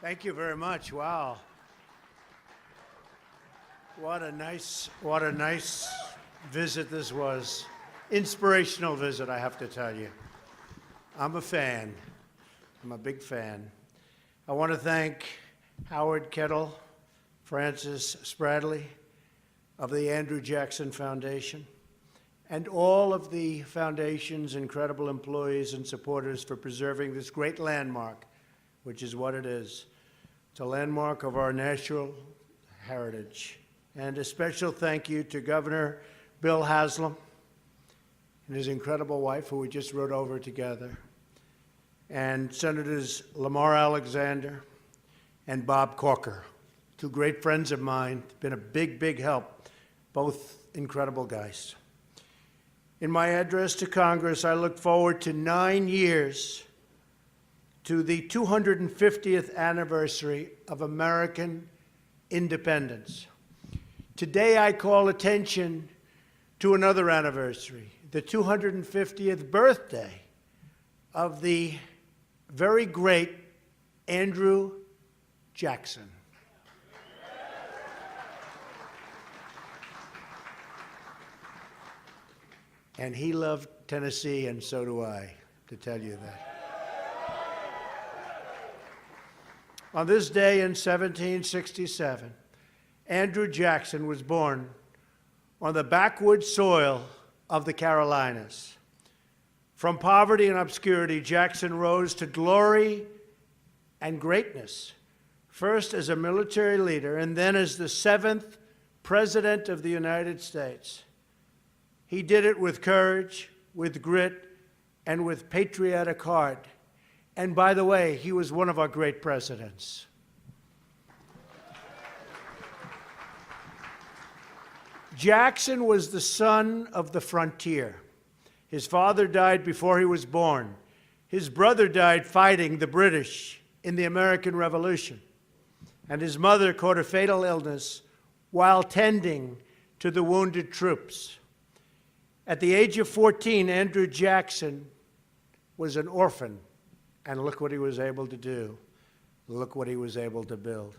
Thank you very much. Wow. What a nice visit this was. Inspirational visit, I have to tell you. I'm a fan. I'm a big fan. I want to thank Howard Kettle, Francis Spradley of the Andrew Jackson Foundation, and all of the foundation's incredible employees and supporters for preserving this great landmark, which is what it is. It's a landmark of our national heritage. And a special thank you to Governor Bill Haslam and his incredible wife, who we just rode over together, and Senators Lamar Alexander and Bob Corker, two great friends of mine, been a big, big help, both incredible guys. In my address to Congress, I look forward to 9 years to the 250th anniversary of American independence. Today, I call attention to another anniversary, the 250th birthday of the very great Andrew Jackson. And he loved Tennessee, and so do I, to tell you that. On this day in 1767, Andrew Jackson was born on the backwoods soil of the Carolinas. From poverty and obscurity, Jackson rose to glory and greatness, first as a military leader and then as the 7th President of the United States. He did it with courage, with grit, and with patriotic heart. And by the way, he was one of our great presidents. Jackson was the son of the frontier. His father died before he was born. His brother died fighting the British in the American Revolution. And his mother caught a fatal illness while tending to the wounded troops. At the age of 14, Andrew Jackson was an orphan. And look what he was able to do. Look what he was able to build.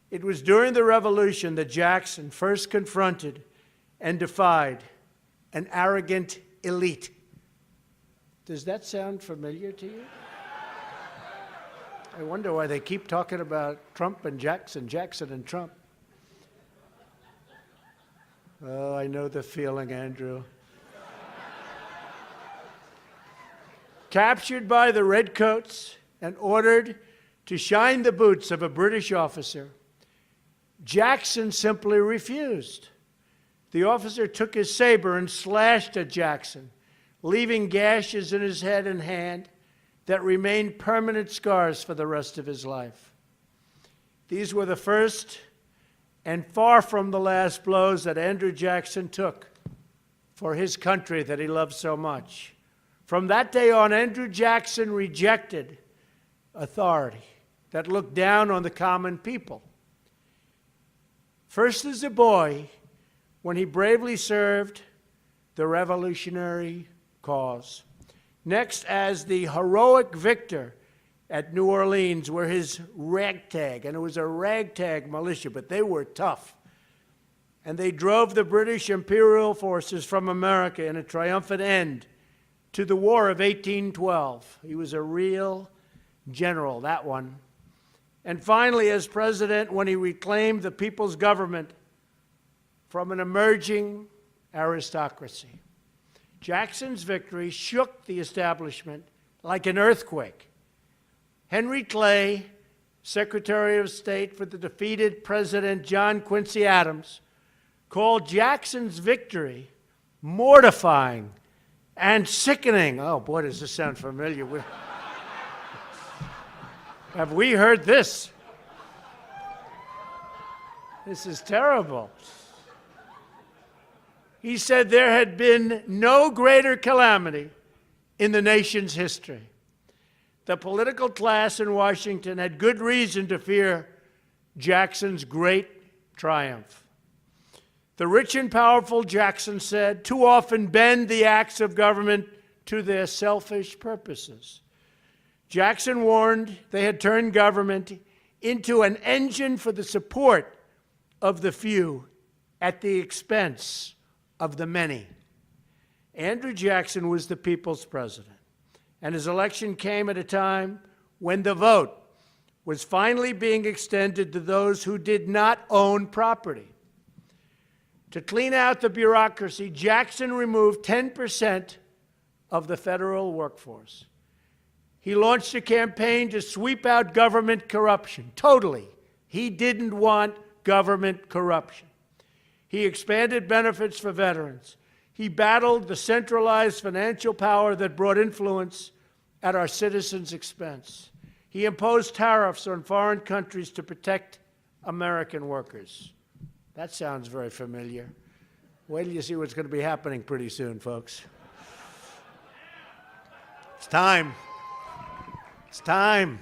It was during the Revolution that Jackson first confronted and defied an arrogant elite. Does that sound familiar to you? I wonder why they keep talking about Trump and Jackson, Jackson and Trump. Oh, I know the feeling, Andrew. Captured by the Redcoats and ordered to shine the boots of a British officer, Jackson simply refused. The officer took his saber and slashed at Jackson, leaving gashes in his head and hand that remained permanent scars for the rest of his life. These were the first and far from the last blows that Andrew Jackson took for his country that he loved so much. From that day on, Andrew Jackson rejected authority that looked down on the common people. First as a boy, when he bravely served the revolutionary cause. Next as the heroic victor at New Orleans, where his ragtag, and it was a ragtag militia, but they were tough. And they drove the British imperial forces from America in a triumphant end to the War of 1812. He was a real general, that one. And finally, as president, when he reclaimed the people's government from an emerging aristocracy. Jackson's victory shook the establishment like an earthquake. Henry Clay, Secretary of State for the defeated President John Quincy Adams, called Jackson's victory mortifying and sickening. Oh, boy, does this sound familiar. Have we heard this? This is terrible. He said there had been no greater calamity in the nation's history. The political class in Washington had good reason to fear Jackson's great triumph. The rich and powerful, Jackson said, too often bend the acts of government to their selfish purposes. Jackson warned they had turned government into an engine for the support of the few at the expense of the many. Andrew Jackson was the people's president, and his election came at a time when the vote was finally being extended to those who did not own property. To clean out the bureaucracy, Jackson removed 10% of the federal workforce. He launched a campaign to sweep out government corruption, totally. He didn't want government corruption. He expanded benefits for veterans. He battled the centralized financial power that brought influence at our citizens' expense. He imposed tariffs on foreign countries to protect American workers. That sounds very familiar. Wait till you see what's going to be happening pretty soon, folks. It's time. It's time.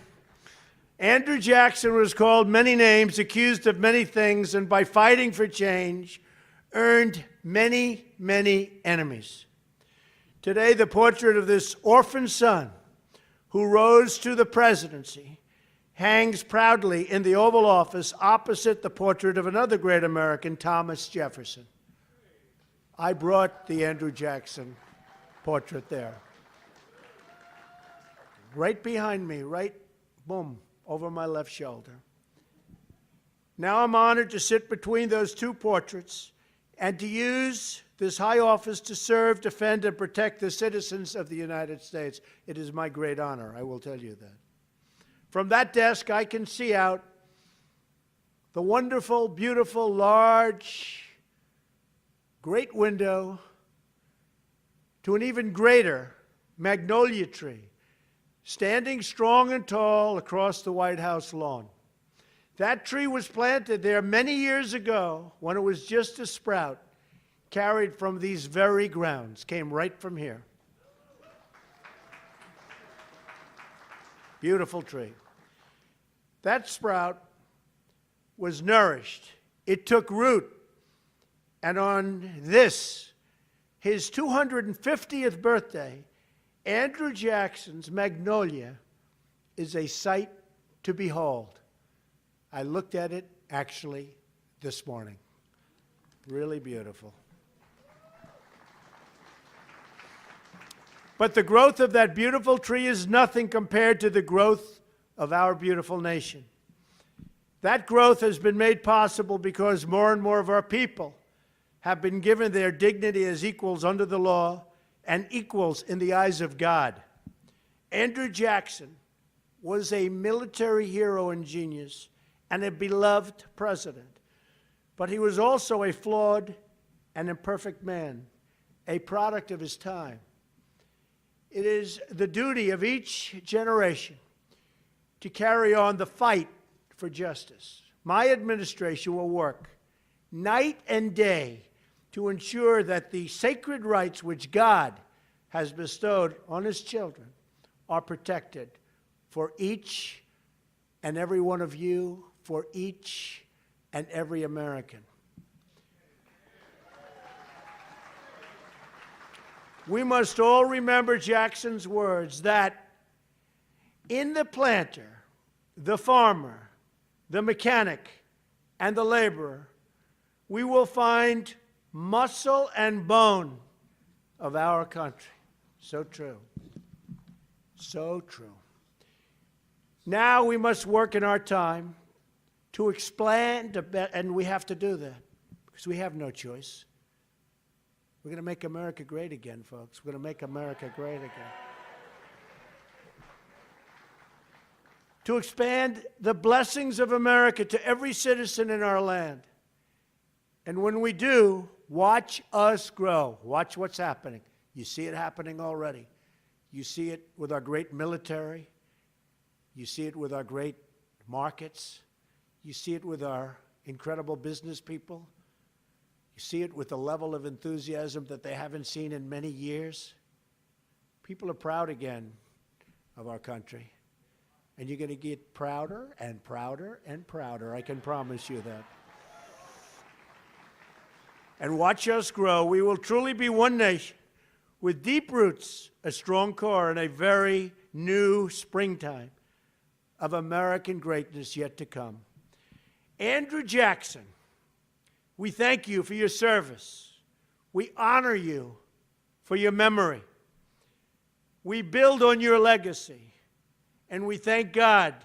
Andrew Jackson was called many names, accused of many things, and by fighting for change, earned many, many enemies. Today, the portrait of this orphan son who rose to the presidency hangs proudly in the Oval Office opposite the portrait of another great American, Thomas Jefferson. I brought the Andrew Jackson portrait there. Right behind me, right, boom, over my left shoulder. Now I'm honored to sit between those two portraits and to use this high office to serve, defend, and protect the citizens of the United States. It is my great honor, I will tell you that. From that desk, I can see out the wonderful, beautiful, large, great window to an even greater magnolia tree, standing strong and tall across the White House lawn. That tree was planted there many years ago when it was just a sprout, carried from these very grounds, came right from here. Beautiful tree. That sprout was nourished. It took root. And on this, his 250th birthday, Andrew Jackson's magnolia is a sight to behold. I looked at it actually this morning. Really beautiful. But the growth of that beautiful tree is nothing compared to the growth of our beautiful nation. That growth has been made possible because more and more of our people have been given their dignity as equals under the law and equals in the eyes of God. Andrew Jackson was a military hero and genius and a beloved president. But he was also a flawed and imperfect man, a product of his time. It is the duty of each generation to carry on the fight for justice. My administration will work night and day to ensure that the sacred rights which God has bestowed on his children are protected for each and every one of you, for each and every American. We must all remember Jackson's words that in the planter, the farmer, the mechanic, and the laborer, we will find muscle and bone of our country. So true. So true. Now we must work in our time to expand, and we have to do that because we have no choice. We're going to make America great again, folks. We're going to make America great again. To expand the blessings of America to every citizen in our land. And when we do, watch us grow. Watch what's happening. You see it happening already. You see it with our great military. You see it with our great markets. You see it with our incredible business people. You see it with the level of enthusiasm that they haven't seen in many years. People are proud again of our country. And you're going to get prouder and prouder and prouder. I can promise you that. And watch us grow. We will truly be one nation with deep roots, a strong core, and a very new springtime. of American greatness yet to come. Andrew Jackson, we thank you for your service. We honor you for your memory. We build on your legacy, and we thank God